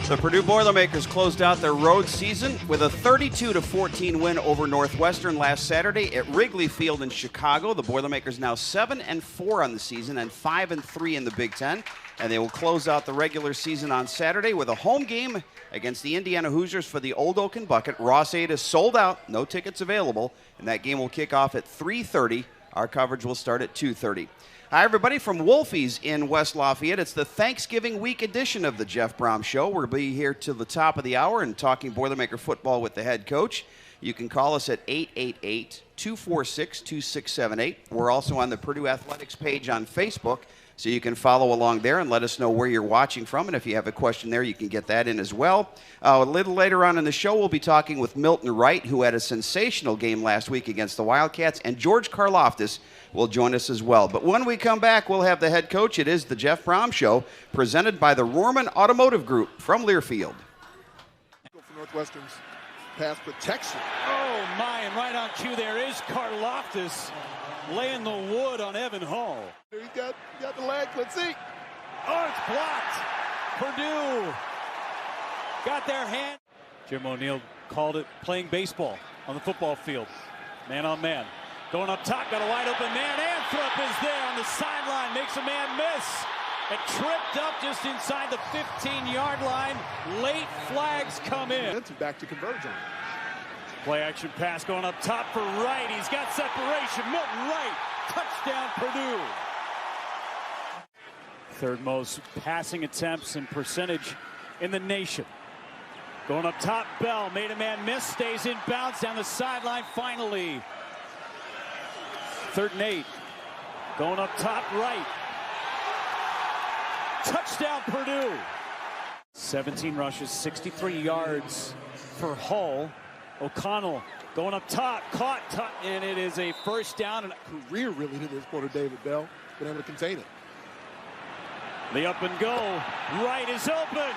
The Purdue Boilermakers closed out their road season with a 32-14 win over Northwestern last Saturday at Wrigley Field in Chicago. The Boilermakers now 7-4 on the season and 5-3 in the Big Ten, and they will close out the regular season on Saturday with a home game against the Indiana Hoosiers for the Old Oaken Bucket. Ross 8 is sold out, no tickets available, and that game will kick off at 3:30. Our coverage will start at 2:30. Hi, everybody, from Wolfie's in West Lafayette. It's the Thanksgiving week edition of the Jeff Brohm Show. We'll be here till the top of the hour and talking Boilermaker football with the head coach. You can call us at 888-246-2678. We're also on the Purdue Athletics page on Facebook, so you can follow along there and let us know where you're watching from. And if you have a question there, you can get that in as well. A little later on in the show, we'll be talking with Milton Wright, who had a sensational game last week against the Wildcats, and George Karloftis will join us as well. But when we come back, we'll have the head coach. It is the Jeff Brohm Show, presented by the Rohrman Automotive Group from Learfield. For Northwestern's pass protection. Oh, my, and right on cue there is Karloftis laying the wood on Evan Hall. He got the leg. Let's see. Oh, it's blocked. Purdue got their hand. Jim O'Neill called it playing baseball on the football field. Man on man. Going up top, got a wide open man. Anthrop is there on the sideline, makes a man miss. And tripped up just inside the 15-yard line. Late flags come in. Back to converge on. Play action pass going up top for Wright. He's got separation. Milton Wright, touchdown Purdue. Third most passing attempts and percentage in the nation. Going up top, Bell made a man miss, stays in bounds down the sideline finally. 3rd and 8. Going up top, Wright. Touchdown Purdue. 17 rushes, 63 yards for Hull. O'Connell going up top, caught, and it is a first down. And career really to this quarter, David Bell. Been able to contain it. The up and go. Wright is open.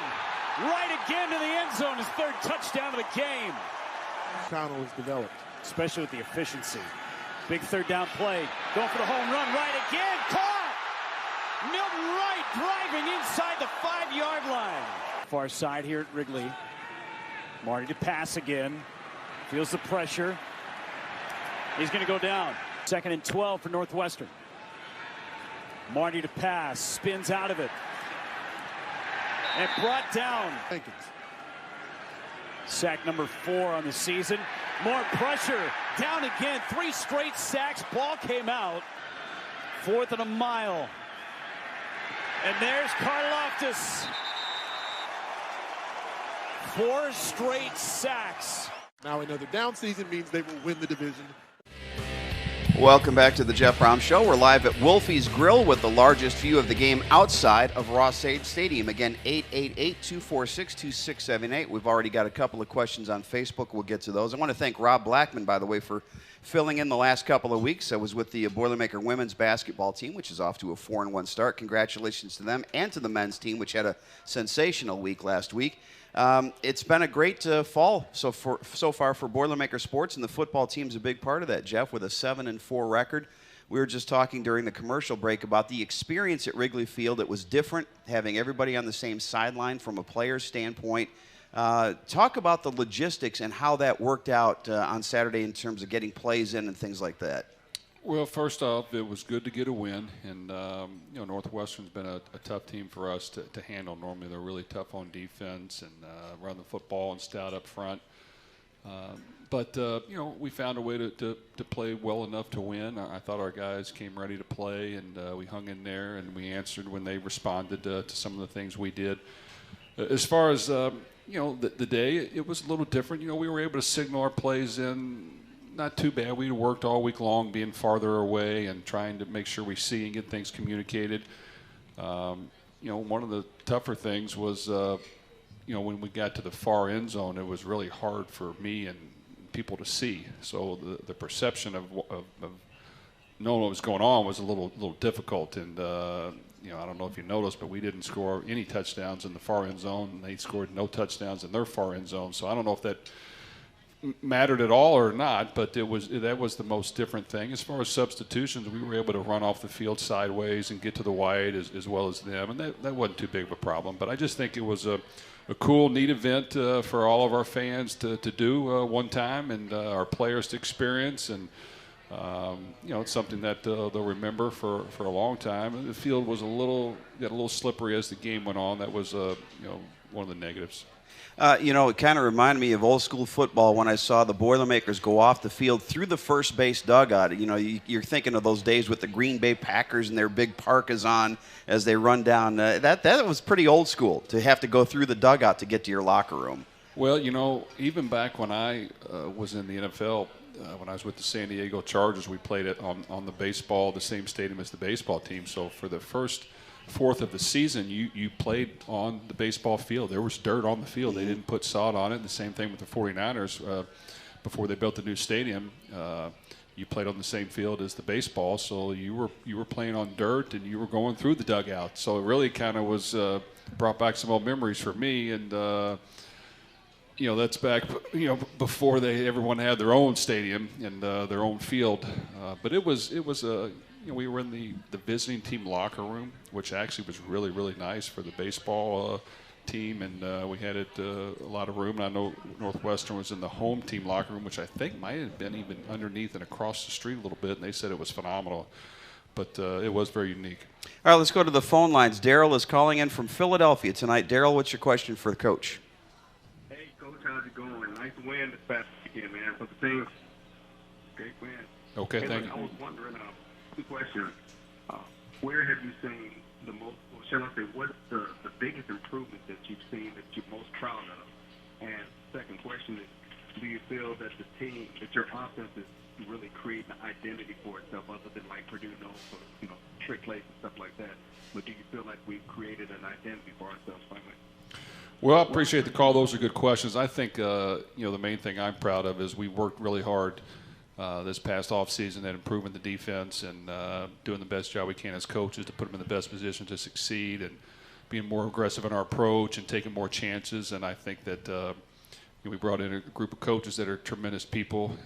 Right again to the end zone. His 3rd touchdown of the game. O'Connell has developed. Especially with the efficiency. Big 3rd down play. Going for the home run. Wright again. Caught. Milton Wright driving inside the 5-yard line. Far side here at Wrigley. Marty to pass again. Feels the pressure. He's going to go down. 2nd and 12 for Northwestern. Marty to pass. Spins out of it. And brought down. Jenkins. Sack number 4 on the season. More pressure. Down again. 3 straight sacks. Ball came out. 4th and a mile. And there's Karloftis. 4 straight sacks. Now another down season means they will win the division. Welcome back to the Jeff Brohm Show. We're live at Wolfie's Grill with the largest view of the game outside of Ross-Ade Stadium. Again, 888-246-2678. We've already got a couple of questions on Facebook. We'll get to those. I want to thank Rob Blackman, by the way, for filling in the last couple of weeks. I was with the Boilermaker women's basketball team, which is off to a 4-1 start. Congratulations to them and to the men's team, which had a sensational week last week. It's been a great fall so far for Boilermaker sports, and the football team's a big part of that, Jeff, with a 7-4 record. We were just talking during the commercial break about the experience at Wrigley Field. It was different, having everybody on the same sideline from a player's standpoint. Talk about the logistics and how that worked out on Saturday in terms of getting plays in and things like that. Well, first off, it was good to get a win, and Northwestern's been a tough team for us to handle. Normally, they're really tough on defense and run the football and stout up front. But we found a way to play well enough to win. I thought our guys came ready to play, and we hung in there, and we answered when they responded to some of the things we did. As far as the day, it was a little different. We were able to signal our plays in. Not too bad. We worked all week long being farther away and trying to make sure we see and get things communicated. One of the tougher things was, when we got to the far end zone, it was really hard for me and people to see. So the perception of knowing what was going on was a little difficult. And, I don't know if you noticed, but we didn't score any touchdowns in the far end zone. They scored no touchdowns in their far end zone. So I don't know if that mattered at all or not, but that was the most different thing. As far as substitutions, we were able to run off the field sideways and get to the wide as well as them, and that wasn't too big of a problem. But I just think it was a cool, neat event for all of our fans to do one time, and our players to experience, and it's something that they'll remember for a long time. And the field was got a little slippery as the game went on. That was one of the negatives. It kind of reminded me of old school football when I saw the Boilermakers go off the field through the first base dugout. You're thinking of those days with the Green Bay Packers and their big parkas on as they run down. That was pretty old school to have to go through the dugout to get to your locker room. Well, even back when I was in the NFL, when I was with the San Diego Chargers, we played it on the same stadium as the baseball team. So for the first fourth of the season, you played on the baseball field. There was dirt on the field. They didn't put sod on it. The same thing with the 49ers. Before they built the new stadium, you played on the same field as the baseball, so you were playing on dirt and you were going through the dugout. So it really kind of was brought back some old memories for me, and that's back before everyone had their own stadium and their own field. But it was we were in the visiting team locker room, which actually was really, really nice for the baseball team, and we had a lot of room. And I know Northwestern was in the home team locker room, which I think might have been even underneath and across the street a little bit, and they said it was phenomenal. But it was very unique. All right, let's go to the phone lines. Daryl is calling in from Philadelphia tonight. Daryl, what's your question for the coach? Hey, Coach, how's it going? Nice win this past weekend, man. For the team, great win. Okay, thank you. I was wondering, two questions. Where have you seen the most, or shall I say, what's the biggest improvement that you've seen that you're most proud of? And second question is, do you feel that that your offense is really creating an identity for itself, other than like Purdue known for trick plays and stuff like that? But do you feel like we've created an identity for ourselves finally? Well, I appreciate the call. Those are good questions. I think the main thing I'm proud of is we worked really hard this past offseason at improving the defense and doing the best job we can as coaches to put them in the best position to succeed, and being more aggressive in our approach and taking more chances. And I think that we brought in a group of coaches that are tremendous people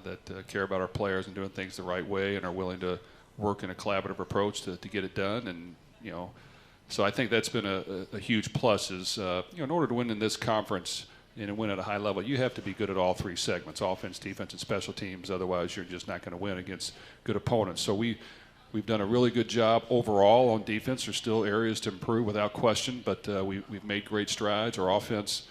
that care about our players and doing things the right way and are willing to work in a collaborative approach to get it done. And so I think that's been a huge plus. Is in order to win in this conference and win at a high level, you have to be good at all three segments: offense, defense, and special teams. Otherwise, you're just not going to win against good opponents. So we've done a really good job overall on defense. There's still areas to improve without question, but we've made great strides. Our offense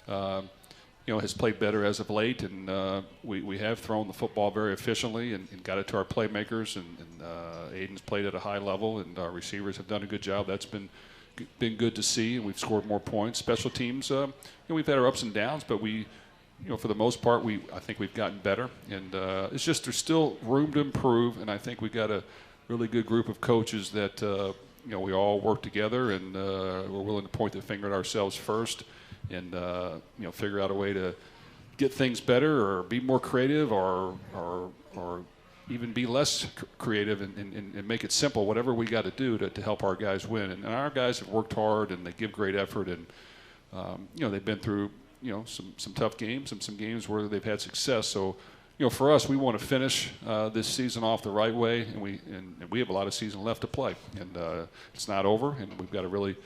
has played better as of late, and we have thrown the football very efficiently and got it to our playmakers, and Aidan's played at a high level, and our receivers have done a good job. That's been good to see, and we've scored more points. Special teams, we've had our ups and downs, but for the most part, I think we've gotten better, and it's just there's still room to improve, and I think we got a really good group of coaches that we all work together, and we're willing to point the finger at ourselves first, and figure out a way to get things better or be more creative or even be less creative and make it simple, whatever we got to do to help our guys win. And our guys have worked hard, and they give great effort, and they've been through some tough games and some games where they've had success. So for us, we want to finish this season off the right way, and we have a lot of season left to play, and it's not over, and we've got a really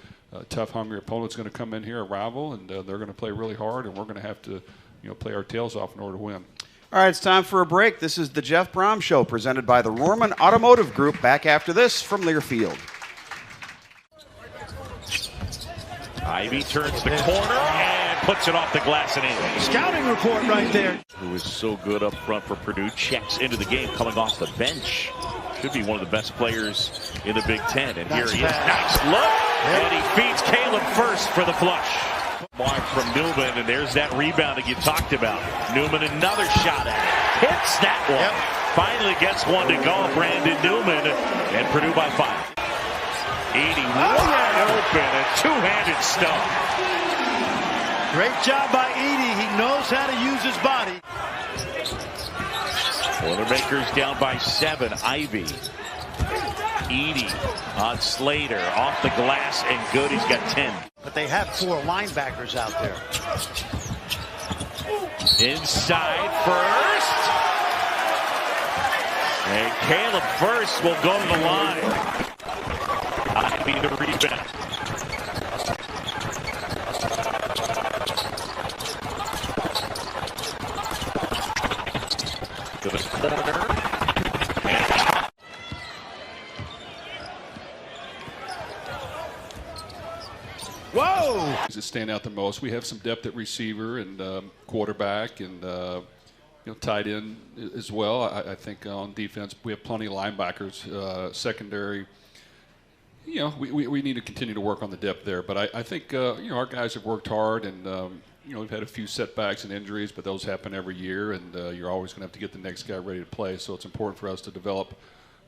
tough, hungry opponent's going to come in here, a rival, and they're going to play really hard, and we're going to have to play our tails off in order to win. All right, it's time for a break. This is the Jeff Brohm Show, presented by the Rohrman Automotive Group. Back after this from Lear Field. Ivy turns the corner and puts it off the glass and in. Scouting report right there. Who is so good up front for Purdue, checks into the game coming off the bench. Should be one of the best players in the Big Ten. And here he is. Nice look. And he feeds Caleb first for the flush. Mark from Newman, and there's that rebound that you talked about. Newman, another shot at it. Hits that one. Yep. Finally gets one to go. Brandon Newman, and Purdue by 5. 80 wide open, a two-handed stump. Great job by Edie. He knows how to use his body. Boilermakers down by 7. Ivy. Edie on Slater, off the glass and good. He's got 10. But they have 4 linebackers out there. Inside first. And Caleb First will go to the line. Ivy the rebound. To the corner. Whoa! That stand out the most. We have some depth at receiver and quarterback and tight end as well. I think on defense we have plenty of linebackers. Secondary, we need to continue to work on the depth there. But I think our guys have worked hard and we've had a few setbacks and injuries, but those happen every year, and you're always going to have to get the next guy ready to play. So it's important for us to develop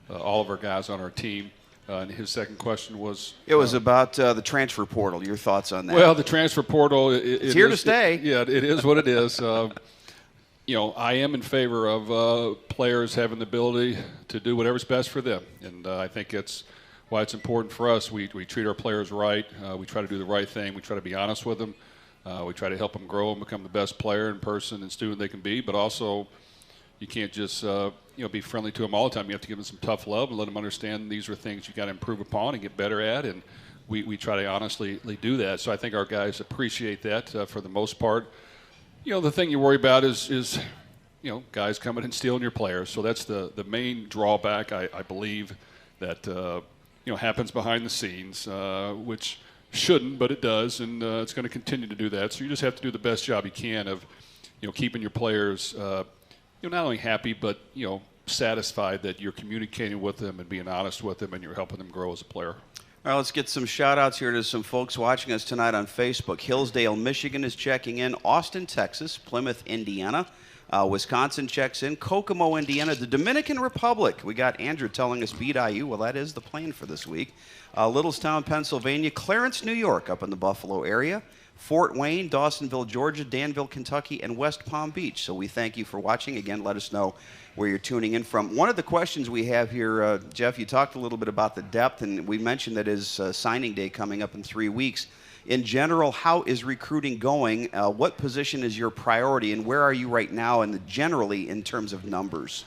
all of our guys on our team. And his second question was? It was about the transfer portal. Your thoughts on that? Well, the transfer portal, it's here to stay. It is what it is. I am in favor of players having the ability to do whatever's best for them. And I think that's why it's important for us. We treat our players right. We try to do the right thing. We try to be honest with them. We try to help them grow and become the best player and person and student they can be. But also, you can't just be friendly to them all the time. You have to give them some tough love and let them understand these are things you got to improve upon and get better at. And we try to honestly do that. So I think our guys appreciate that for the most part. The thing you worry about is guys coming and stealing your players. So that's the main drawback, I believe, that happens behind the scenes, which shouldn't, but it does, and it's going to continue to do that. So you just have to do the best job you can of keeping your players not only happy, but satisfied that you're communicating with them and being honest with them and you're helping them grow as a player. All right, let's get some shout-outs here to some folks watching us tonight on Facebook. Hillsdale, Michigan is checking in. Austin, Texas. Plymouth, Indiana. Wisconsin checks in. Kokomo, Indiana. The Dominican Republic. We got Andrew telling us beat IU. Well, that is the plan for this week. Littlestown, Pennsylvania. Clarence, New York, up in the Buffalo area. Fort Wayne, Dawsonville, Georgia, Danville, Kentucky, and West Palm Beach. So we thank you for watching. Again, let us know where you're tuning in from. One of the questions we have here, Jeff, you talked a little bit about the depth, and we mentioned that is signing day coming up in 3 weeks. In general, how is recruiting going? What position is your priority, and where are you right now generally in terms of numbers?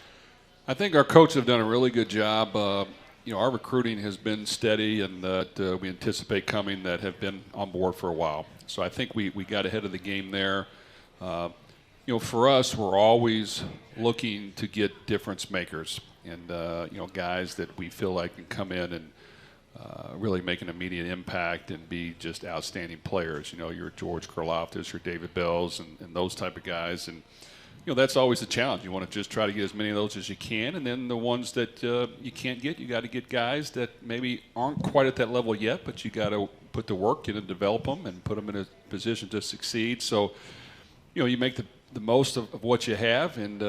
I think our coaches have done a really good job. Our recruiting has been steady, and that we anticipate coming that have been on board for a while. So I think we got ahead of the game there. For us, we're always looking to get difference makers and, guys that we feel like can come in and really make an immediate impact and be just outstanding players. Your George Karloftis, your David Bells, and those type of guys. And, that's always the challenge. You want to just try to get as many of those as you can. And then the ones that you can't get, you got to get guys that maybe aren't quite at that level yet, but you got to put the work in and develop them and put them in a position to succeed. So, you make the most of what you have, and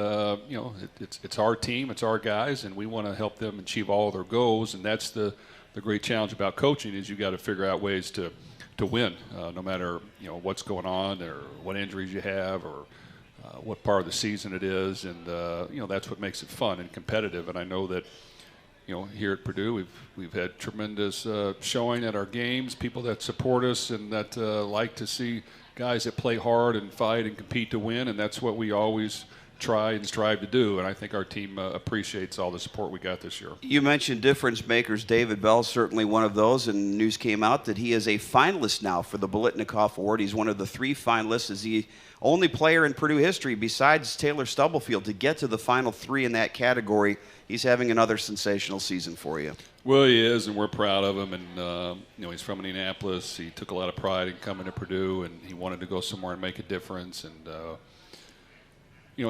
it's our team, it's our guys, and we want to help them achieve all of their goals. And that's the great challenge about coaching is you got to figure out ways to win, no matter what's going on or what injuries you have or what part of the season it is, and that's what makes it fun and competitive. And I know that here at Purdue we've had tremendous showing at our games, people that support us and that like to see guys that play hard and fight and compete to win, and that's what we always try and strive to do, and I think our team appreciates all the support we got this year. You mentioned difference makers. David Bell, certainly one of those, and news came out that he is a finalist now for the Bolitnikoff Award. He's one of the 3 finalists. Is the only player in Purdue history besides Taylor Stubblefield to get to the final 3 in that category. He's having another sensational season for you. Well, he is, and we're proud of him. And he's from Indianapolis. He took a lot of pride in coming to Purdue, and he wanted to go somewhere and make a difference. And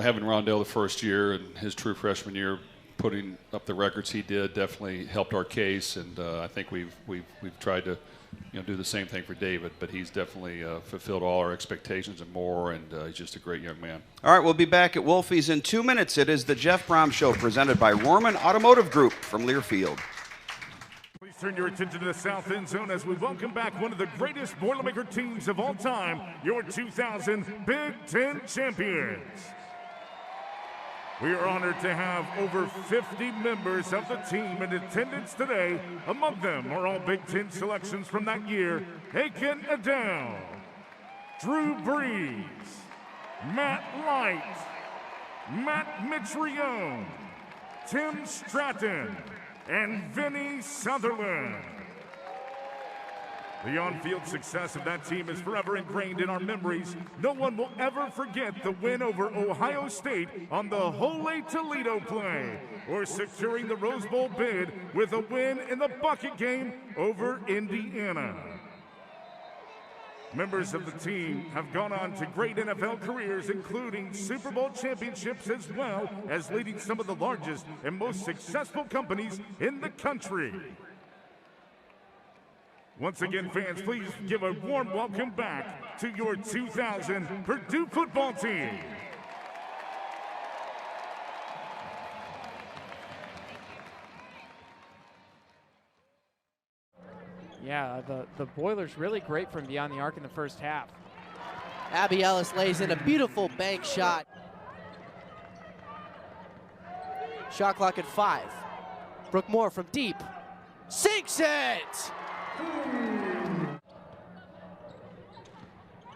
having Rondell the first year and his true freshman year, putting up the records he did, definitely helped our case. And I think we've tried to do the same thing for David, but he's definitely fulfilled all our expectations and more, and he's just a great young man. All right, we'll be back at Wolfie's in 2 minutes. It is the Jeff Brohm Show presented by Rohrman Automotive Group from Lear Field. Please turn your attention to the south end zone as we welcome back one of the greatest Boilermaker teams of all time, your 2000 Big Ten champions. We are honored to have over 50 members of the team in attendance today. Among them are all Big Ten selections from that year: Aidan O'Connell, Drew Brees, Matt Light, Matt Mitrione, Tim Stratton, and Vinny Sutherland. The on-field success of that team is forever ingrained in our memories. No one will ever forget the win over Ohio State on the Holy Toledo play, or securing the Rose Bowl bid with a win in the bucket game over Indiana. Members of the team have gone on to great NFL careers, including Super Bowl championships, as well as leading some of the largest and most successful companies in the country. Once again, fans, please give a warm welcome back to your 2000 Purdue football team. Yeah, the Boilers really great from beyond the arc in the first half. Abby Ellis lays in a beautiful bank shot. Shot clock at 5. Brooke Moore from deep. Sinks it!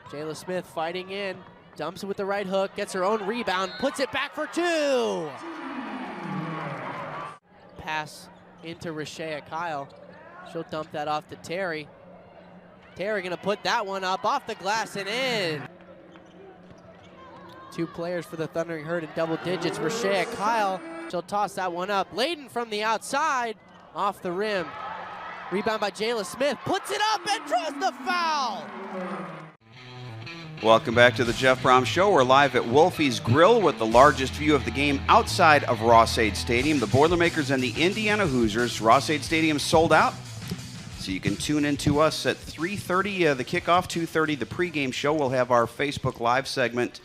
Jayla Smith fighting in. Dumps it with the right hook. Gets her own rebound. Puts it back for 2. Pass into Rashea Kyle. She'll dump that off to Terry. Terry gonna put that one up off the glass and in. 2 players for the Thundering Herd in double digits. Rashea Kyle, she'll toss that one up. Layden from the outside, off the rim. Rebound by Jayla Smith, puts it up and draws the foul. Welcome back to the Jeff Brohm Show. We're live at Wolfie's Grill with the largest view of the game outside of Ross-Ade Stadium. The Boilermakers and the Indiana Hoosiers. Ross-Ade Stadium sold out, so you can tune in to us at 3:30, the kickoff, 2:30, the pregame show. We'll have our Facebook Live segment.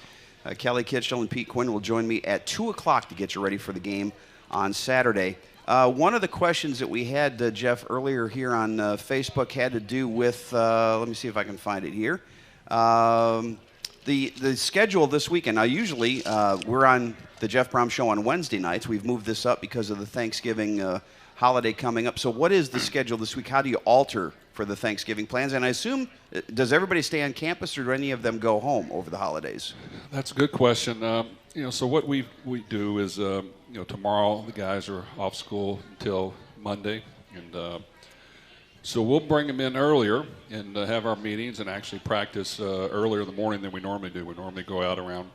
Kelly Kitchell and Pete Quinn will join me at 2 o'clock to get you ready for the game on Saturday. One of the questions that we had, Jeff, earlier here on Facebook had to do with, let me see if I can find it here, the schedule this weekend. Now, usually we're on the Jeff Brohm Show on Wednesday nights. We've moved this up because of the Thanksgiving holiday coming up. So what is the schedule this week? How do you alter for the Thanksgiving plans? And I assume, does everybody stay on campus or do any of them go home over the holidays? That's a good question. So what we do is, tomorrow the guys are off school until Monday, and so we'll bring them in earlier and have our meetings and actually practice earlier in the morning than we normally do. We normally go out around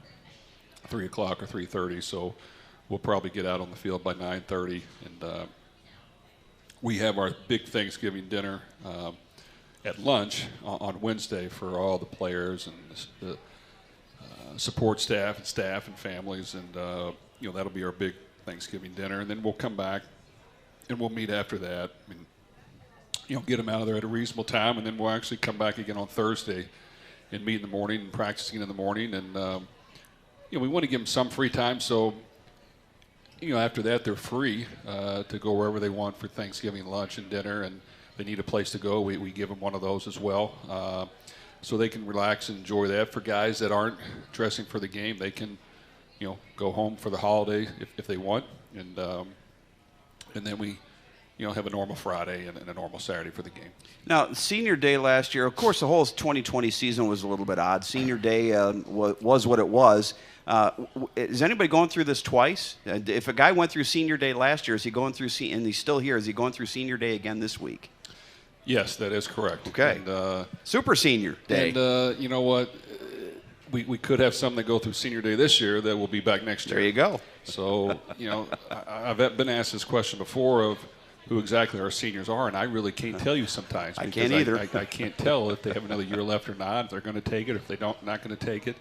3 o'clock or 3:30, so we'll probably get out on the field by 9:30, and we have our big Thanksgiving dinner at lunch on Wednesday for all the players and the support staff and families, and that'll be our big Thanksgiving dinner, and then we'll come back and we'll meet after that. Get them out of there at a reasonable time, and then we'll actually come back again on Thursday and meet in the morning and practicing in the morning, and we want to give them some free time, so after that they're free to go wherever they want for Thanksgiving lunch and dinner, and they need a place to go, we give them one of those as well, so they can relax and enjoy that. For guys that aren't dressing for the game, they can go home for the holiday if they want, and then we have a normal Friday and a normal Saturday for the game. Now, Senior Day last year, of course, the whole 2020 season was a little bit odd. Senior Day was what it was. Is anybody going through this twice? If a guy went through Senior Day last year, is he going through, and he's still here, is he going through Senior Day again this week? Yes, that is correct. Okay. And, Super Senior Day. And you know what? We could have some that go through Senior Day this year that will be back next year. There you go. So, I've been asked this question before of who exactly our seniors are, and I really can't tell you sometimes. I can't either. I can't tell if they have another year left or not, if they're going to take it, if they don't, not going to take it.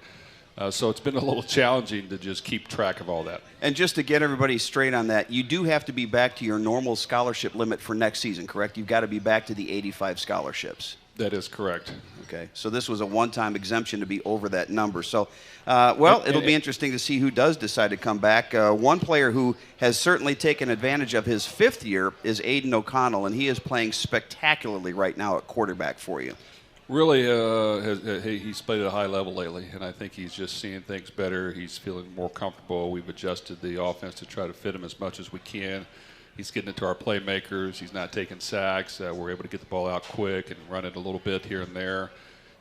So it's been a little challenging to just keep track of all that. And just to get everybody straight on that, you do have to be back to your normal scholarship limit for next season, correct? You've got to be back to the 85 scholarships. That is correct. Okay, so this was a one-time exemption to be over that number. So, it'll be interesting to see who does decide to come back. One player who has certainly taken advantage of his 5th year is Aidan O'Connell, and he is playing spectacularly right now at quarterback for you. Really, he's played at a high level lately, and I think he's just seeing things better. He's feeling more comfortable. We've adjusted the offense to try to fit him as much as we can. He's getting it to our playmakers. He's not taking sacks. We're able to get the ball out quick and run it a little bit here and there.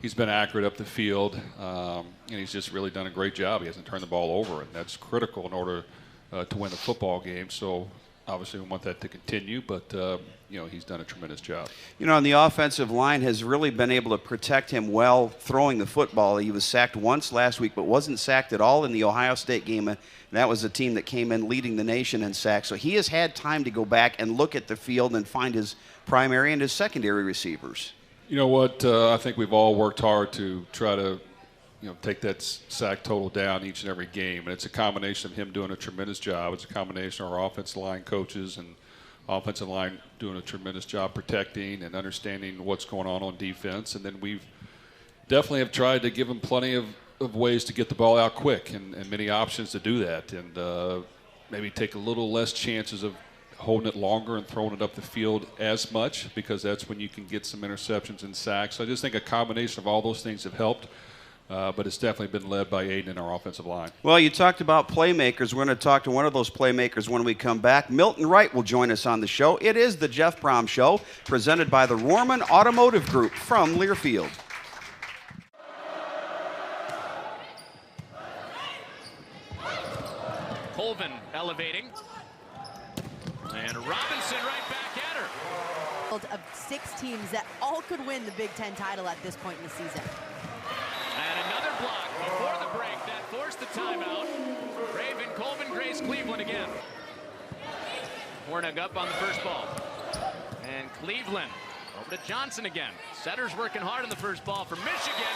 he's been accurate up the field, and he's just really done a great job. He hasn't turned the ball over, and that's critical in order to win a football game. So obviously we want that to continue, but he's done a tremendous job. And the offensive line has really been able to protect him well throwing the football. He was sacked once last week, but wasn't sacked at all in the Ohio State game. That was a team that came in leading the nation in sacks. So he has had time to go back and look at the field and find his primary and his secondary receivers. You know what? I think we've all worked hard to try to take that sack total down each and every game. And it's a combination of him doing a tremendous job. It's a combination of our offensive line coaches and offensive line doing a tremendous job protecting and understanding what's going on defense. And then we've definitely have tried to give him plenty of ways to get the ball out quick and many options to do that. And maybe take a little less chances of holding it longer and throwing it up the field as much, because that's when you can get some interceptions and sacks. So I just think a combination of all those things have helped. But it's definitely been led by Aidan and our offensive line. Well, you talked about playmakers. We're going to talk to one of those playmakers when we come back. Milton Wright will join us on the show. It is the Jeff Brohm Show, presented by the Rohrman Automotive Group from Learfield. Colvin elevating. And Robinson right back at her. Of 6 teams that all could win the Big Ten title at this point in the season. And another block before the break that forced the timeout. Raven Colvin Grace Cleveland again. Hornung up on the first ball. And Cleveland over to Johnson again. Setter's working hard on the first ball for Michigan.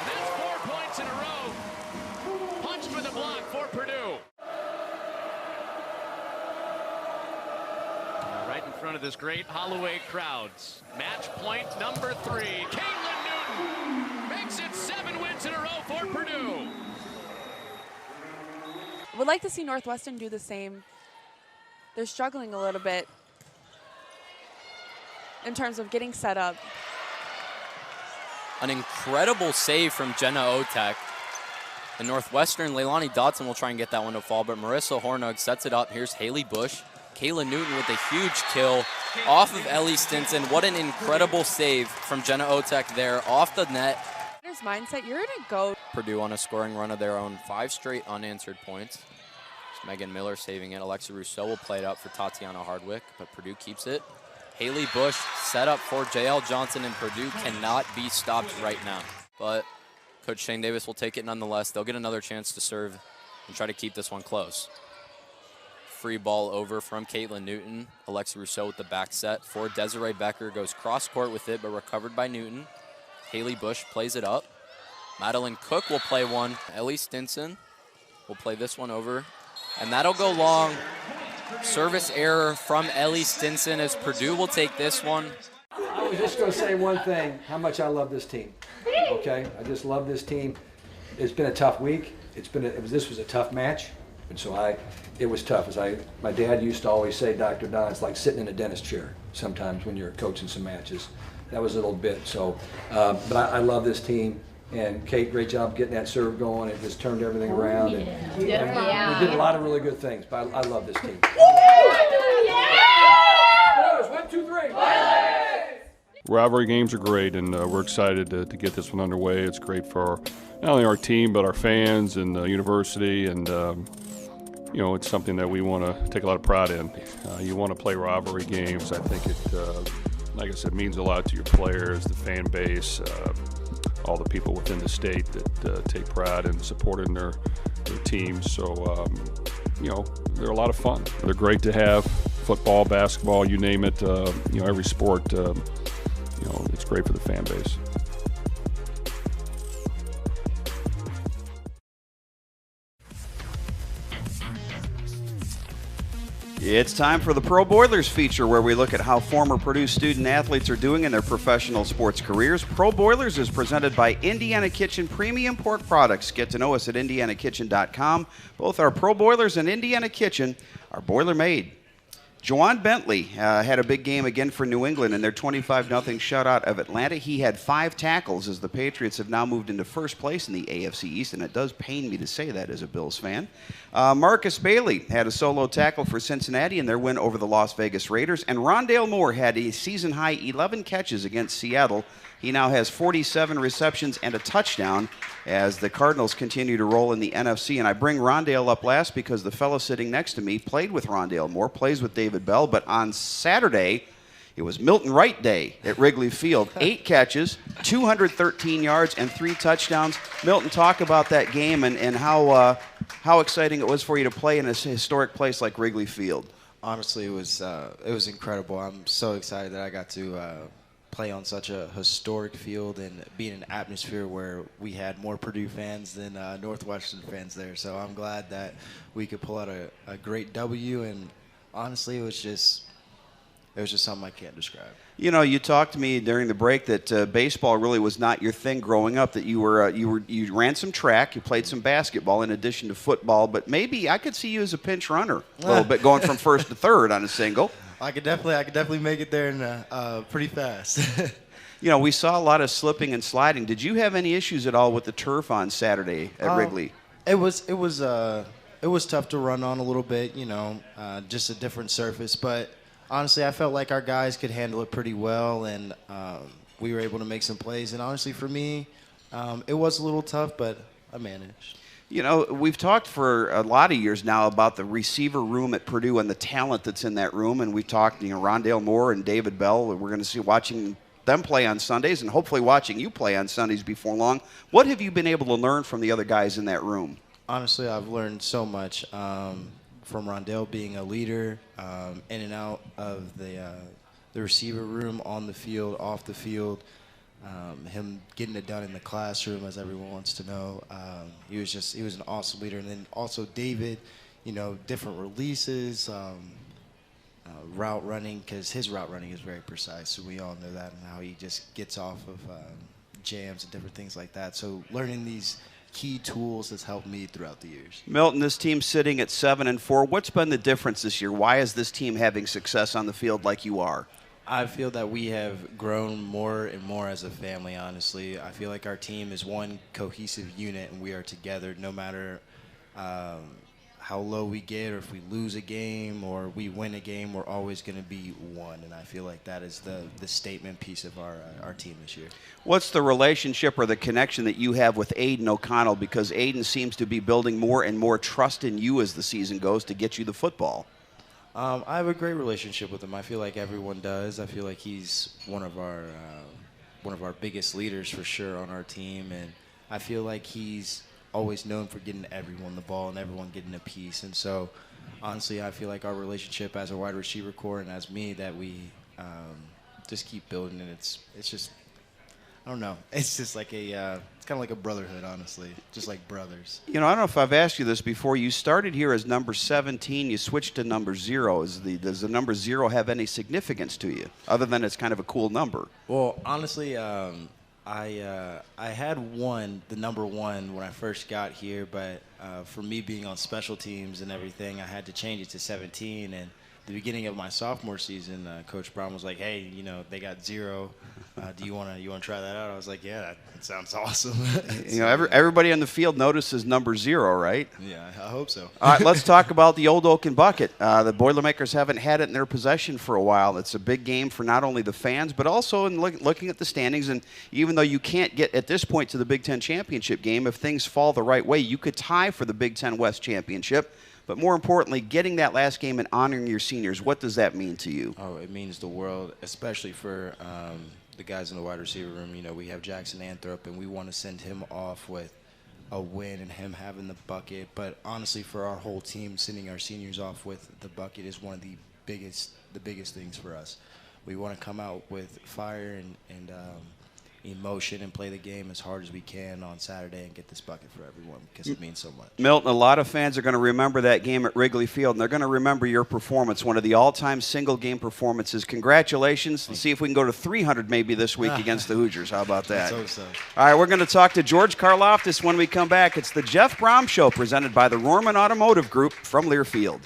And that's 4 points in a row. Punched with a block for Purdue. Right in front of this great Holloway crowds. Match point number 3. Caitlin Newton makes it 7 wins in a row for Purdue. Would like to see Northwestern do the same. They're struggling a little bit in terms of getting set up. An incredible save from Jenna Otek. The Northwestern, Leilani Dotson will try and get that one to fall, but Marissa Hornung sets it up. Here's Haley Bush. Kayla Newton with a huge kill off of Ellie Stinson. What an incredible save from Jenna Otek there off the net. Mindset, you're gonna go. Purdue on a scoring run of their own, 5 straight unanswered points. It's Megan Miller saving it. Alexa Rousseau will play it out for Tatiana Hardwick, but Purdue keeps it. Haley Bush set up for JL Johnson, and Purdue cannot be stopped right now. But Coach Shane Davis will take it nonetheless. They'll get another chance to serve and try to keep this one close. Free ball over from Caitlin Newton. Alexa Rousseau with the back set for Desiree Becker. Goes cross court with it, but recovered by Newton. Haley Bush plays it up. Madeline Cook will play one. Ellie Stinson will play this one over. And that'll go long. Service error from Ellie Stinson as Purdue will take this one. I was just going to say one thing, how much I love this team. Okay, I just love this team. It's been a tough week. This was a tough match. And so it was tough. My dad used to always say, Dr. Don, it's like sitting in a dentist chair sometimes when you're coaching some matches. That was a little bit. So, but I love this team. And Kate, great job getting that serve going. It just turned everything around. And we did a lot of really good things. But I love this team. Boys, 1, 2, 3. Rivalry games are great, and we're excited to get this one underway. It's great for not only our team, but our fans and the university. And it's something that we want to take a lot of pride in. You want to play rivalry games. I think it, like I said, means a lot to your players, the fan base, all the people within the state that take pride in supporting their teams. So, they're a lot of fun. They're great to have. Football, basketball, you name it. Every sport. It's great for the fan base. It's time for the Pro Boilers feature, where we look at how former Purdue student athletes are doing in their professional sports careers. Pro Boilers is presented by Indiana Kitchen Premium Pork Products. Get to know us at indianakitchen.com. Both our Pro Boilers and Indiana Kitchen are boiler-made. Juwan Bentley had a big game again for New England in their 25-0 shutout of Atlanta. He had 5 tackles as the Patriots have now moved into first place in the AFC East, and it does pain me to say that as a Bills fan. Marcus Bailey had a solo tackle for Cincinnati in their win over the Las Vegas Raiders, and Rondale Moore had a season-high 11 catches against Seattle. He now has 47 receptions and a touchdown as the Cardinals continue to roll in the NFC. And I bring Rondale up last because the fellow sitting next to me played with Rondale Moore, plays with David Bell. But on Saturday, it was Milton Wright Day at Wrigley Field. 8 catches, 213 yards, and 3 touchdowns. Milton, talk about that game and how exciting it was for you to play in a historic place like Wrigley Field. Honestly, it was incredible. I'm so excited that I got to play on such a historic field and be in an atmosphere where we had more Purdue fans than Northwestern fans there. So I'm glad that we could pull out a great W. And honestly, it was just something I can't describe. You know, you talked to me during the break that baseball really was not your thing growing up. That you ran some track, you played some basketball in addition to football. But maybe I could see you as a pinch runner a little bit, going from first to third on a single. I could definitely make it there in pretty fast. You know, we saw a lot of slipping and sliding. Did you have any issues at all with the turf on Saturday at Wrigley? It was tough to run on a little bit. You know, just a different surface, but. Honestly, I felt like our guys could handle it pretty well, and we were able to make some plays. And honestly, for me, it was a little tough, but I managed. You know, we've talked for a lot of years now about the receiver room at Purdue and the talent that's in that room. And we've talked, Rondale Moore and David Bell. We're going to see watching them play on Sundays and hopefully watching you play on Sundays before long. What have you been able to learn from the other guys in that room? Honestly, I've learned so much. From Rondale being a leader, in and out of the receiver room, on the field, off the field, him getting it done in the classroom, as everyone wants to know. He was an awesome leader. And then also David, different releases, route running, because his route running is very precise. So we all know that, and how he just gets off of jams and different things like that. So learning these key tools has helped me throughout the years. Milton, this team's sitting at 7-4. What's been the difference this year? Why is this team having success on the field like you are? I feel that we have grown more and more as a family, honestly. I feel like our team is one cohesive unit, and we are together no matter how low we get, or if we lose a game or we win a game, we're always going to be one. And I feel like that is the statement piece of our team this year. What's the relationship or the connection that you have with Aidan O'Connell? Because Aidan seems to be building more and more trust in you as the season goes to get you the football. I have a great relationship with him. I feel like everyone does. I feel like he's one of our biggest leaders for sure on our team, and I feel like he's always known for getting everyone the ball and everyone getting a piece. And so, honestly, I feel like our relationship as a wide receiver core and as me, that we just keep building, and it's just, I don't know. It's just like it's kind of like a brotherhood, honestly, just like brothers. I don't know if I've asked you this before. You started here as number 17. You switched to number 0. Does the number 0 have any significance to you, other than it's kind of a cool number? Well, honestly, I had the number 1 when I first got here, but for me being on special teams and everything, I had to change it to 17. And the beginning of my sophomore season, Coach Brohm was like, "Hey, they got 0. Do you want to try that out?" I was like, "Yeah, that sounds awesome." Everybody on the field notices number 0, right? Yeah, I hope so. All right, let's talk about the Old Oaken Bucket. The Boilermakers haven't had it in their possession for a while. It's a big game for not only the fans, but also in looking at the standings. And even though you can't get at this point to the Big Ten championship game, if things fall the right way, you could tie for the Big Ten West championship. But more importantly, getting that last game and honoring your seniors, what does that mean to you? Oh, it means the world, especially for the guys in the wide receiver room. We have Jackson Anthrop, and we want to send him off with a win and him having the bucket. But honestly, for our whole team, sending our seniors off with the bucket is one of the biggest things for us. We want to come out with fire and emotion and play the game as hard as we can on Saturday and get this bucket for everyone, because it means so much. Milton, a lot of fans are going to remember that game at Wrigley Field, and they're going to remember your performance, one of the all-time single-game performances. Congratulations. Let's see if we can go to 300 maybe this week against the Hoosiers. How about that? So. All right, we're going to talk to George Karloftis when we come back. It's the Jeff Brohm Show presented by the Rohrman Automotive Group from Lear Field.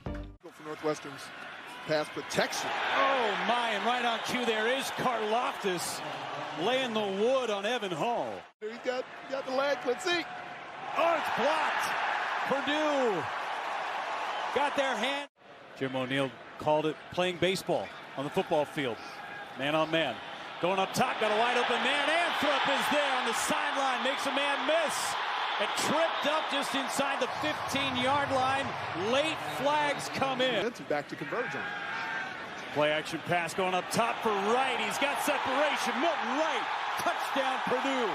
For Northwestern's pass protection. Oh, my, and right on cue there is Karloftis laying the wood on Evan Hall. He got the leg. Let's see. Oh, it's blocked. Purdue got their hand. Jim O'Neill called it playing baseball on the football field. Man on man. Going up top, got a wide open man. Anthrop is there on the sideline, makes a man miss. And tripped up just inside the 15-yard line. Late flags come in. Back to converge on. Play action pass going up top for Wright. He's got separation. Milton Wright, touchdown Purdue.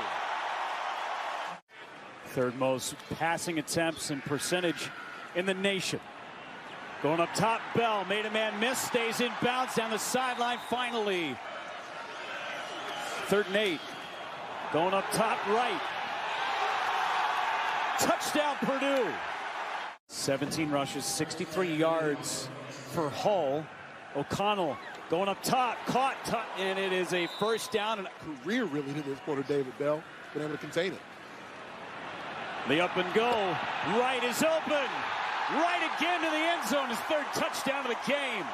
Third most passing attempts and percentage in the nation. Going up top, Bell made a man miss, stays in bounds down the sideline finally. 3rd and 8. Going up top, Wright. Touchdown Purdue. 17 rushes, 63 yards for Hull. O'Connell going up top, caught, and it is a first down. And career really to this quarter, David Bell. Been able to contain it. The up and go. Wright is open. Right again to the end zone. His 3rd touchdown of the game.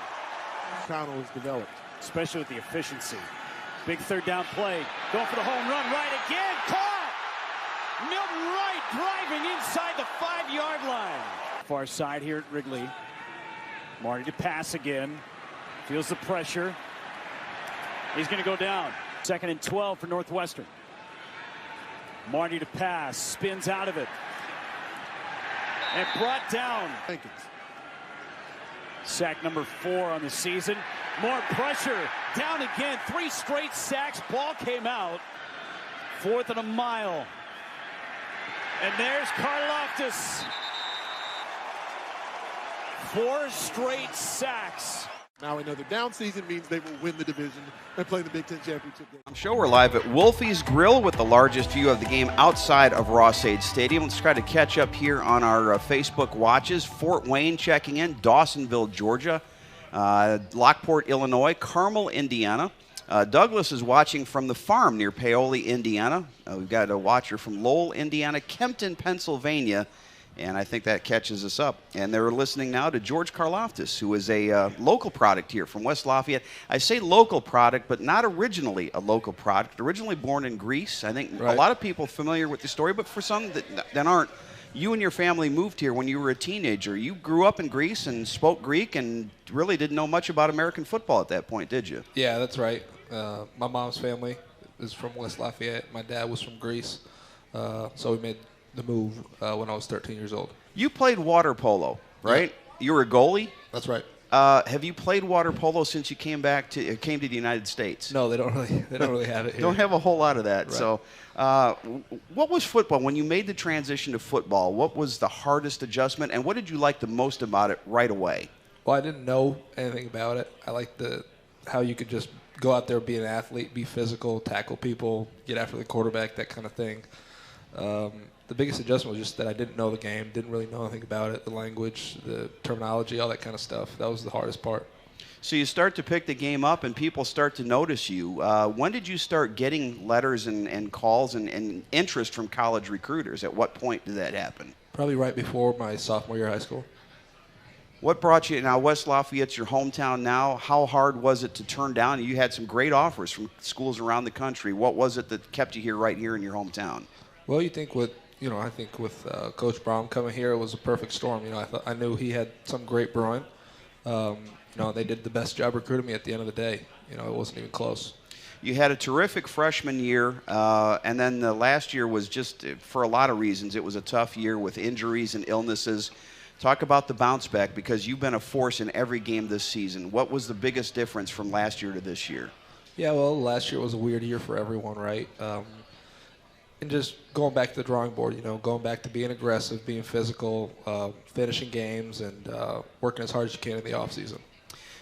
O'Connell has developed. Especially with the efficiency. Big 3rd down play. Going for the home run. Wright again. Caught! Milton Wright driving inside the 5-yard line. Far side here at Wrigley. Marty to pass again. Feels the pressure. He's going to go down. 2nd and 12 for Northwestern. Marty to pass. Spins out of it. And brought down. Sack number 4 on the season. More pressure. Down again. 3 straight sacks. Ball came out. 4th and a mile. And there's Karlaftis. 4 straight sacks. Now another down season means they will win the division and play the Big Ten championship game. I'm sure we're live at Wolfie's Grill with the largest view of the game outside of Ross-Ade Stadium. Let's try to catch up here on our Facebook watches. Fort Wayne checking in, Dawsonville, Georgia, Lockport, Illinois, Carmel, Indiana. Douglas is watching from the farm near Paoli, Indiana. We've got a watcher from Lowell, Indiana, Kempton, Pennsylvania, and I think that catches us up. And they're listening now to George Karlaftis, who is a local product here from West Lafayette. I say local product, but not originally a local product. Originally born in Greece. I think a lot of people familiar with the story, but for some that aren't, you and your family moved here when you were a teenager. You grew up in Greece and spoke Greek and really didn't know much about American football at that point, did you? Yeah, that's right. My mom's family is from West Lafayette. My dad was from Greece, so we made the move when I was 13 years old. You played water polo, right? Yeah. You were a goalie? That's right. Have you played water polo since you came to the United States? No, they don't really have it here. Don't have a whole lot of that. Right. So, what was football when you made the transition to football? What was the hardest adjustment, and what did you like the most about it right away? Well, I didn't know anything about it. I liked how you could just go out there, be an athlete, be physical, tackle people, get after the quarterback, that kind of thing. The biggest adjustment was just that I didn't know the game, didn't really know anything about it, the language, the terminology, all that kind of stuff. That was the hardest part. So you start to pick the game up and people start to notice you. When did you start getting letters and calls and interest from college recruiters? At what point did that happen? Probably right before my sophomore year of high school. What brought you, now West Lafayette's your hometown now, how hard was it to turn down? You had some great offers from schools around the country. What was it that kept you here right here in your hometown? Well, I think with Coach Brohm coming here, it was a perfect storm. I knew he had some great brewing. They did the best job recruiting me at the end of the day. It wasn't even close. You had a terrific freshman year, and then the last year was just, for a lot of reasons, it was a tough year with injuries and illnesses. Talk about the bounce back, because you've been a force in every game this season. What was the biggest difference from last year to this year? Yeah, well, last year was a weird year for everyone, right? And just going back to the drawing board, going back to being aggressive, being physical, finishing games, and working as hard as you can in the offseason.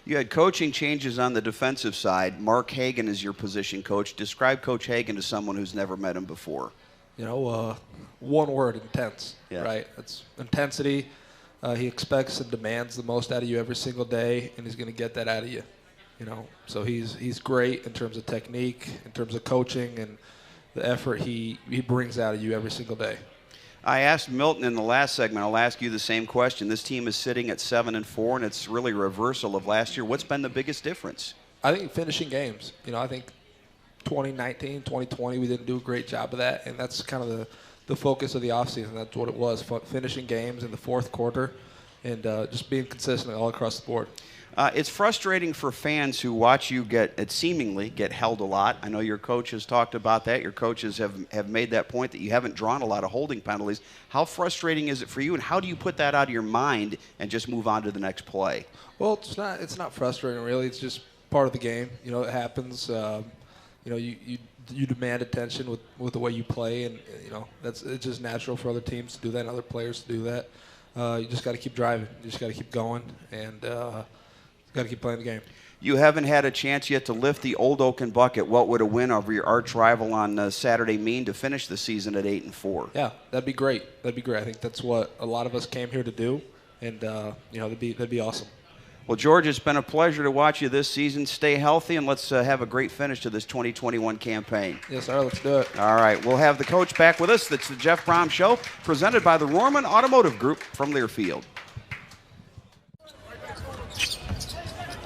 You had coaching changes on the defensive side. Mark Hagan is your position coach. Describe Coach Hagan to someone who's never met him before. One word, intense, right? It's intensity. He expects and demands the most out of you every single day, and he's going to get that out of you. So he's great in terms of technique, in terms of coaching, and the effort he brings out of you every single day. I asked Milton in the last segment. I'll ask you the same question. This team is sitting at 7-4, and it's really a reversal of last year. What's been the biggest difference? I think finishing games. I think 2019, 2020, we didn't do a great job of that, and that's kind of the focus of the offseason. That's what it was, finishing games in the fourth quarter and just being consistent all across the board. It's frustrating for fans who watch you seemingly get held a lot. I know your coach has talked about that. Your coaches have made that point that you haven't drawn a lot of holding penalties. How frustrating is it for you, and how do you put that out of your mind and just move on to the next play? Well, it's not frustrating really. It's just part of the game. You know, it happens. You know, you demand attention with the way you play, and you know it's just natural for other teams to do that and other players to do that. You just got to keep driving. You just got to keep going, and got to keep playing the game. You haven't had a chance yet to lift the Old Oaken Bucket. What would a win over your arch rival on Saturday mean to finish the season at 8-4? Yeah, that'd be great. That'd be great. I think that's what a lot of us came here to do, and you know, that'd be awesome. Well, George, it's been a pleasure to watch you this season. Stay healthy, and let's have a great finish to this 2021 campaign. Yes, sir. Let's do it. All right. We'll have the coach back with us. That's the Jeff Brohm Show, presented by the Rohrman Automotive Group from Lear Field.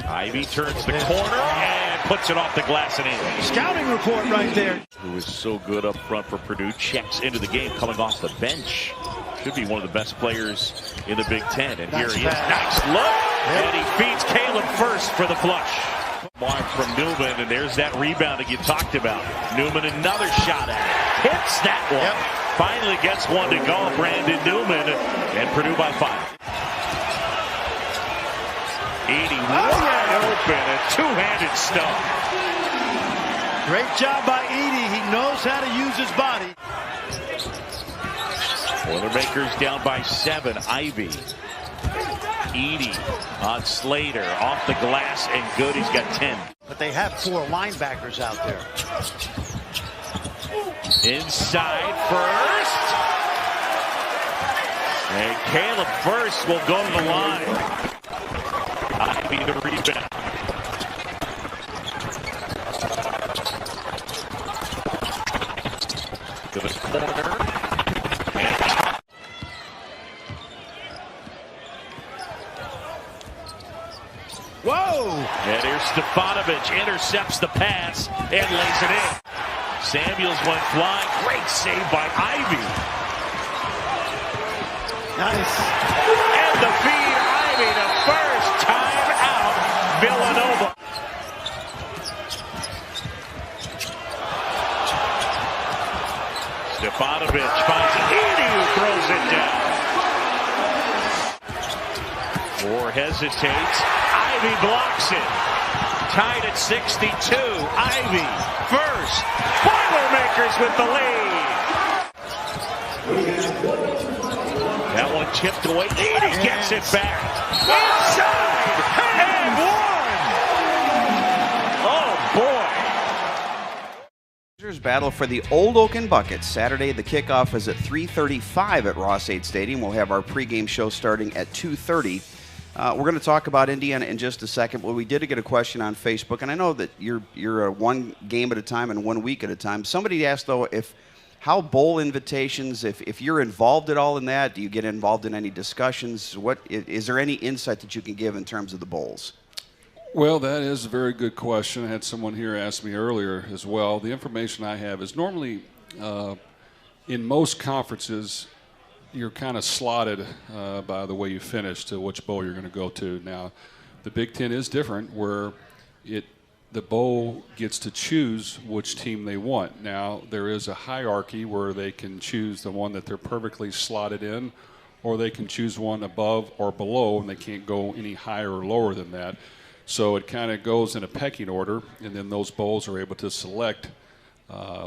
Ivy turns the corner and puts it off the glass and in. Scouting report right there. Who is so good up front for Purdue, checks into the game coming off the bench. Should be one of the best players in the Big Ten. And here he is. Nice look. And he feeds Caleb first for the flush. Mark from Newman, and there's that rebound that you talked about. Newman, another shot at it. Hits that one. Finally gets one to go. Brandon Newman, and Purdue by 5. Edie wide open, a two-handed stump. Great job by Edie. He knows how to use his body. Boilermakers down by 7. Ivy. Edie on Slater. Off the glass and good. He's got 10. But they have 4 linebackers out there. Inside first. And Caleb first will go to the line. Ivy the rebound. To the corner. Whoa! And here's Stefanovic, intercepts the pass and lays it in. Samuels went flying. Great save by Ivy. Nice. And the feed, Ivy to first. Time out, Villanova. Stefanovic finds Edie, who throws it down. Moore hesitates. Ivy blocks it. Tied at 62. Ivy first. Boilermakers with the lead. That one tipped away. Edie gets it back. Inside and one. Oh boy. Battle for the Old Oaken Bucket. Saturday, the kickoff is at 3:35 at Ross-Ade Stadium. We'll have our pregame show starting at 2:30. We're going to talk about Indiana in just a second, but we did get a question on Facebook, and I know that you're one game at a time and 1 week at a time. Somebody asked, though, how bowl invitations, if you're involved at all in that, do you get involved in any discussions? Is there any insight that you can give in terms of the bowls? Well, that is a very good question. I had someone here ask me earlier as well. The information I have is normally in most conferences, you're kind of slotted by the way you finish to which bowl you're going to go to. Now, the Big Ten is different, where the bowl gets to choose which team they want. Now, there is a hierarchy where they can choose the one that they're perfectly slotted in, or they can choose one above or below, and they can't go any higher or lower than that. So it kind of goes in a pecking order, and then those bowls are able to select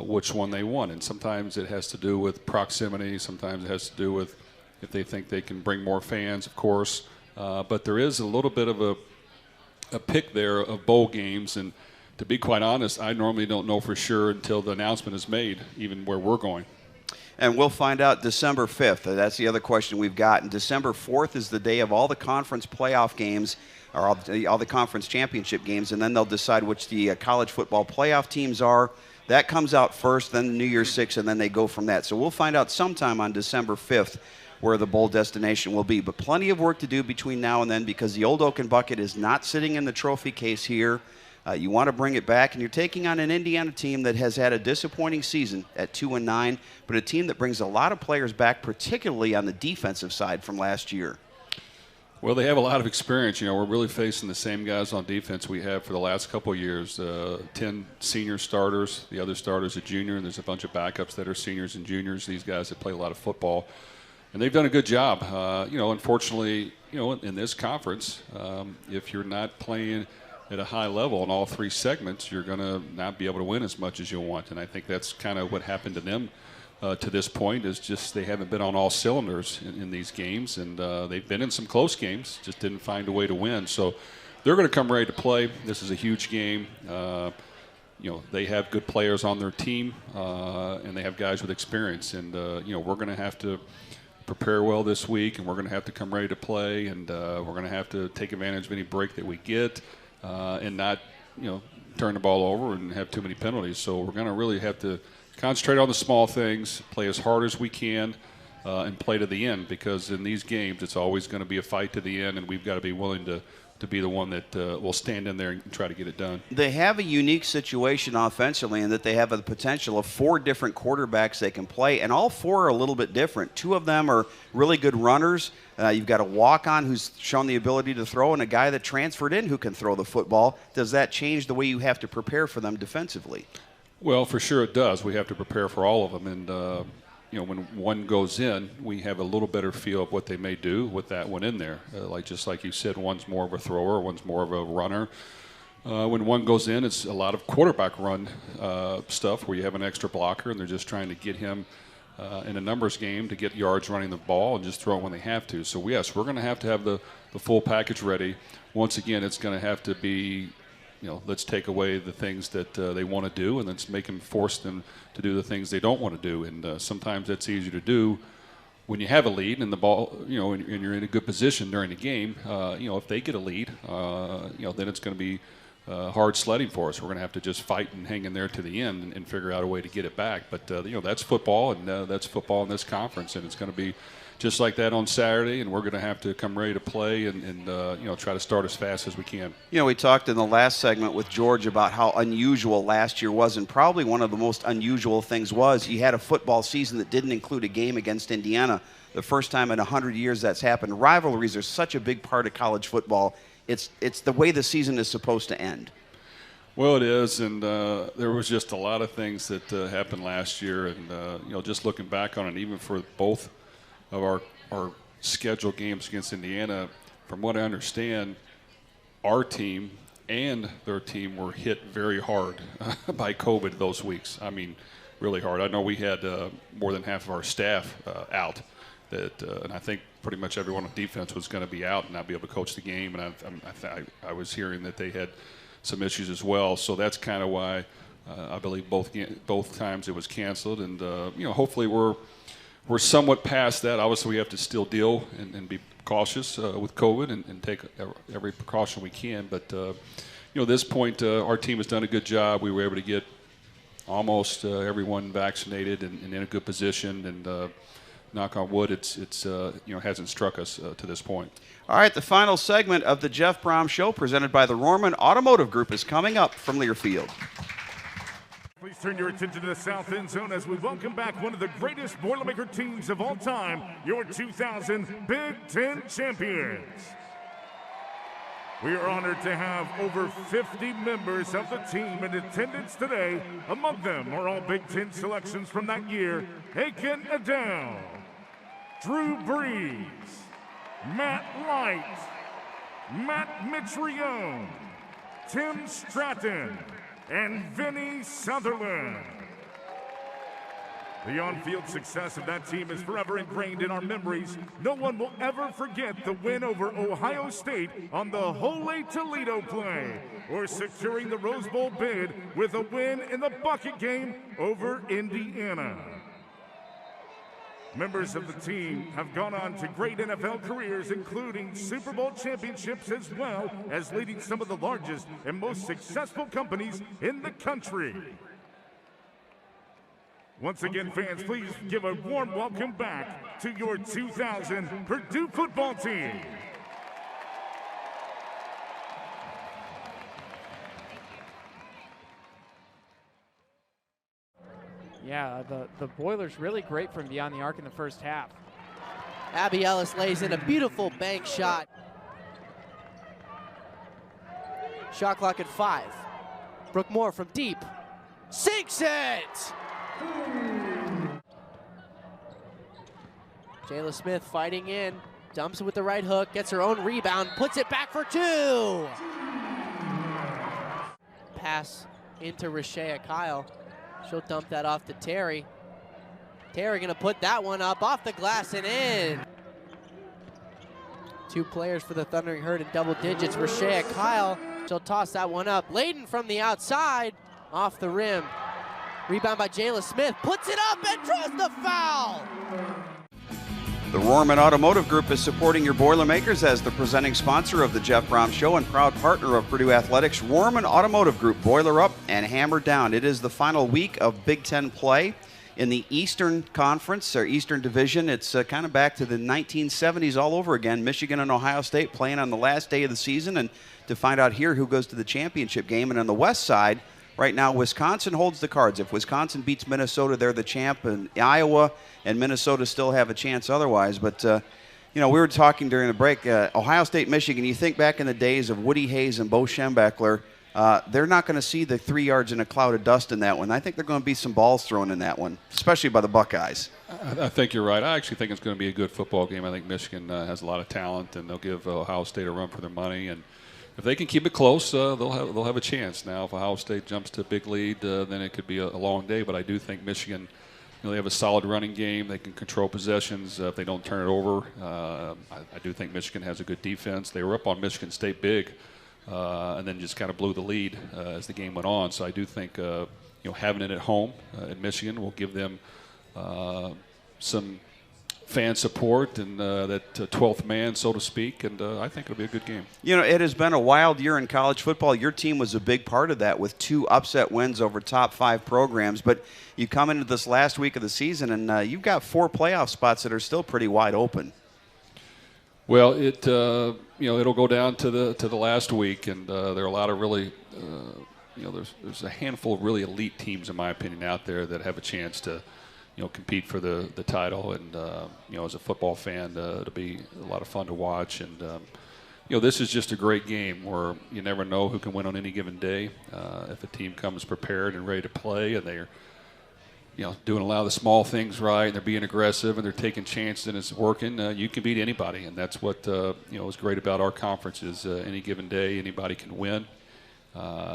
which one they want. And sometimes it has to do with proximity. Sometimes it has to do with if they think they can bring more fans, of course. But there is a little bit of a pick there of bowl games. And to be quite honest, I normally don't know for sure until the announcement is made, even where we're going. And we'll find out December 5th. That's the other question we've got. And December 4th is the day of all the conference playoff games, or all the conference championship games, and then they'll decide which the college football playoff teams are. That comes out first, then the New Year's 6, and then they go from that. So we'll find out sometime on December 5th where the bowl destination will be. But plenty of work to do between now and then, because the Old Oaken Bucket is not sitting in the trophy case here. You want to bring it back, and you're taking on an Indiana team that has had a disappointing season at 2-9, but a team that brings a lot of players back, particularly on the defensive side from last year. Well, they have a lot of experience. You know, we're really facing the same guys on defense we have for the last couple of years. 10 senior starters. The other starters are junior, and there's a bunch of backups that are seniors and juniors. These guys that play a lot of football, and they've done a good job. You know, unfortunately, you know, in this conference, if you're not playing at a high level in all three segments, you're going to not be able to win as much as you want. And I think that's kind of what happened to them. To this point is just they haven't been on all cylinders in these games, and they've been in some close games, just didn't find a way to win. So they're going to come ready to play. This is a huge game. You know, they have good players on their team, and they have guys with experience. And, you know, we're going to have to prepare well this week, and we're going to have to come ready to play, and we're going to have to take advantage of any break that we get and not, you know, turn the ball over and have too many penalties. So we're going to really have to concentrate on the small things, play as hard as we can, and play to the end, because in these games it's always going to be a fight to the end, and we've got to be willing to be the one that will stand in there and try to get it done. They have a unique situation offensively in that they have the potential of 4 different quarterbacks they can play, and all 4 are a little bit different. 2 of them are really good runners. You've got a walk-on who's shown the ability to throw, and a guy that transferred in who can throw the football. Does that change the way you have to prepare for them defensively? Well, for sure it does. We have to prepare for all of them, and you know, when one goes in, we have a little better feel of what they may do with that one in there. Just like you said, one's more of a thrower, one's more of a runner. When one goes in, it's a lot of quarterback run stuff where you have an extra blocker, and they're just trying to get him in a numbers game to get yards running the ball and just throw it when they have to. So yes, we're going to have the full package ready. Once again, it's going to have to be, you know, let's take away the things that they want to do, and let's make them force them to do the things they don't want to do. And sometimes that's easier to do when you have a lead and the ball, you know, and you're in a good position during the game. You know, if they get a lead, you know, then it's going to be hard sledding for us. We're going to have to just fight and hang in there to the end and figure out a way to get it back. But you know, that's football, and that's football in this conference, and it's going to be just like that on Saturday, and we're going to have to come ready to play and you know, try to start as fast as we can. You know, we talked in the last segment with George about how unusual last year was, and probably one of the most unusual things was you had a football season that didn't include a game against Indiana. The first time in 100 years that's happened. Rivalries are such a big part of college football. It's the way the season is supposed to end. Well, it is, and there was just a lot of things that happened last year, and you know, just looking back on it, even for both of our scheduled games against Indiana, from what I understand, our team and their team were hit very hard by COVID those weeks. I mean, really hard. I know we had more than half of our staff out, and I think pretty much everyone on defense was going to be out and not be able to coach the game. And I was hearing that they had some issues as well. So that's kind of why I believe both times it was canceled. And you know, hopefully we're somewhat past that. Obviously, we have to still deal and be cautious with COVID and take every precaution we can. But you know, at this point, our team has done a good job. We were able to get almost everyone vaccinated and in a good position. And knock on wood, it's you know, hasn't struck us to this point. All right, the final segment of the Jeff Brohm Show, presented by the Rohrman Automotive Group, is coming up from Lear Field. Please turn your attention to the south end zone as we welcome back one of the greatest Boilermaker teams of all time, your 2000 Big Ten champions. We are honored to have over 50 members of the team in attendance today. Among them are all Big Ten selections from that year: Aidan O'Connell, Drew Brees, Matt Light, Matt Mitrione, Tim Stratton, and Vinny Sutherland. The on-field success of that team is forever ingrained in our memories. No one will ever forget the win over Ohio State on the Holy Toledo play, or securing the Rose Bowl bid with a win in the bucket game over Indiana. Members of the team have gone on to great NFL careers, including Super Bowl championships, as well as leading some of the largest and most successful companies in the country. Once again, fans, please give a warm welcome back to your 2000 Purdue football team. Yeah, the Boilers really great from beyond the arc in the first half. Abby Ellis lays in a beautiful bank shot. Shot clock at 5. Brooke Moore from deep. Sinks it! Jayla Smith fighting in. Dumps it with the right hook. Gets her own rebound. Puts it back for 2. Pass into Rashea Kyle. She'll dump that off to Terry. Terry gonna put that one up off the glass and in. 2 players for the Thundering Herd in double digits. Rashea Kyle, she'll toss that one up. Layden from the outside, off the rim. Rebound by Jayla Smith, puts it up and draws the foul. The Rohrman Automotive Group is supporting your Boilermakers as the presenting sponsor of the Jeff Brohm Show and proud partner of Purdue Athletics. Rohrman Automotive Group, boiler up and hammer down. It is the final week of Big Ten play in the Eastern Conference, or Eastern Division. It's kind of back to the 1970s all over again. Michigan and Ohio State playing on the last day of the season, and to find out here who goes to the championship game. And on the west side, right now, Wisconsin holds the cards. If Wisconsin beats Minnesota, they're the champ, and Iowa and Minnesota still have a chance otherwise. But, you know, we were talking during the break, Ohio State, Michigan, you think back in the days of Woody Hayes and Bo Schembechler, they're not going to see the 3 yards in a cloud of dust in that one. I think they're going to be some balls thrown in that one, especially by the Buckeyes. I think you're right. I actually think it's going to be a good football game. I think Michigan has a lot of talent, and they'll give Ohio State a run for their money. And if they can keep it close, they'll have a chance. Now, if Ohio State jumps to a big lead, then it could be a long day. But I do think Michigan, you know, they have a solid running game. They can control possessions if they don't turn it over. I do think Michigan has a good defense. They were up on Michigan State big, and then just kind of blew the lead as the game went on. So I do think you know, having it at home in Michigan will give them some fan support and that 12th man, so to speak, and I think it'll be a good game. You know, it has been a wild year in college football. Your team was a big part of that with 2 upset wins over top 5 programs, but you come into this last week of the season and you've got 4 playoff spots that are still pretty wide open. Well, it you know, it'll go down to the last week, and there are a lot of really you know, there's a handful of really elite teams, in my opinion, out there that have a chance to, you know, compete for the title. And you know, as a football fan, it'll be a lot of fun to watch. And you know, this is just a great game where you never know who can win on any given day. If a team comes prepared and ready to play, and they're, you know, doing a lot of the small things right, and they're being aggressive, and they're taking chances, and it's working, you can beat anybody. And that's what you know, is great about our conference is any given day, anybody can win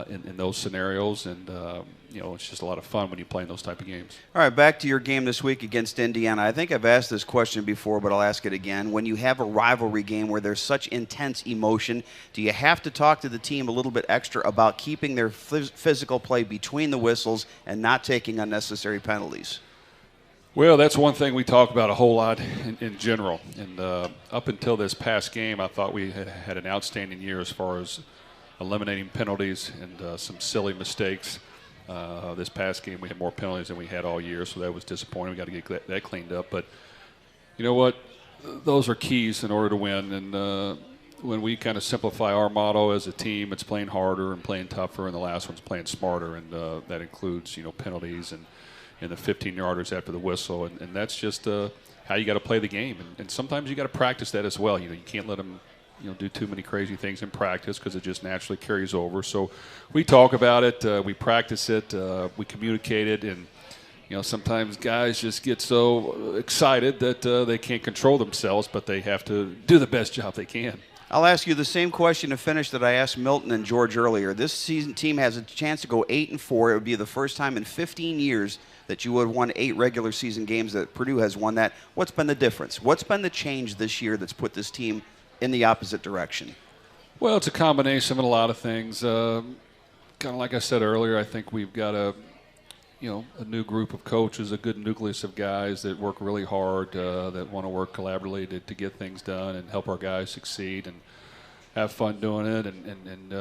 in those scenarios. And you know, it's just a lot of fun when you play in those type of games. All right, back to your game this week against Indiana. I think I've asked this question before, but I'll ask it again. When you have a rivalry game where there's such intense emotion, do you have to talk to the team a little bit extra about keeping their physical play between the whistles and not taking unnecessary penalties? Well, that's one thing we talk about a whole lot in general. And up until this past game, I thought we had an outstanding year as far as eliminating penalties and some silly mistakes. This past game, we had more penalties than we had all year, so that was disappointing. We got to get that cleaned up. But you know what? Those are keys in order to win. And when we kind of simplify our motto as a team, it's playing harder and playing tougher, and the last one's playing smarter. And that includes, you know, penalties and the 15-yarders after the whistle. And that's just how you got to play the game. And sometimes you got to practice that as well. You know, you can't let them, you know, do too many crazy things in practice because it just naturally carries over. So we talk about it, we practice it, we communicate it, and you know, sometimes guys just get so excited that they can't control themselves, but they have to do the best job they can. I'll ask you the same question to finish that I asked Milton and George earlier. This season team has a chance to go 8-4. It would be the first time in 15 years that you would have won 8 regular season games that Purdue has won that. What's been the difference? What's been the change this year that's put this team in the opposite direction? Well, it's a combination of a lot of things. Kind of like I said earlier, I think we've got a new group of coaches, a good nucleus of guys that work really hard, that want to work collaboratively to get things done and help our guys succeed and have fun doing it, and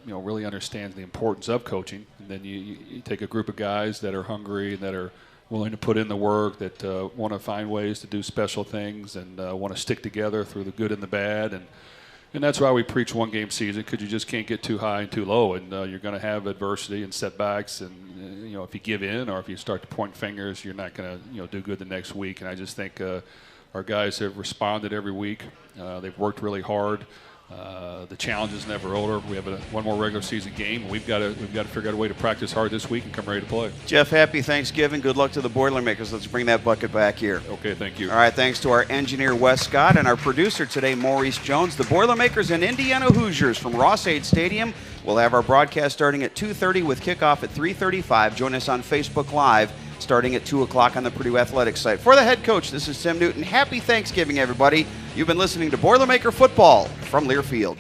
you know, really understands the importance of coaching. And then you take a group of guys that are hungry and that are willing to put in the work, that want to find ways to do special things and want to stick together through the good and the bad. And that's why we preach one-game season, because you just can't get too high and too low, and you're going to have adversity and setbacks. And you know, if you give in or if you start to point fingers, you're not going to do good the next week. And I just think our guys have responded every week. They've worked really hard. The challenge is never over. We have one more regular season game, and we've got to figure out a way to practice hard this week and come ready to play. Jeff, happy Thanksgiving. Good luck to the Boilermakers. Let's bring that bucket back here. Okay, thank you. All right, thanks to our engineer, Wes Scott, and our producer today, Maurice Jones. The Boilermakers and Indiana Hoosiers from Ross-Ade Stadium. We'll have our broadcast starting at 2:30 with kickoff at 3:35. Join us on Facebook Live starting at 2 o'clock on the Purdue Athletics site. For the head coach, this is Tim Newton. Happy Thanksgiving, everybody. You've been listening to Boilermaker Football from Lear Field.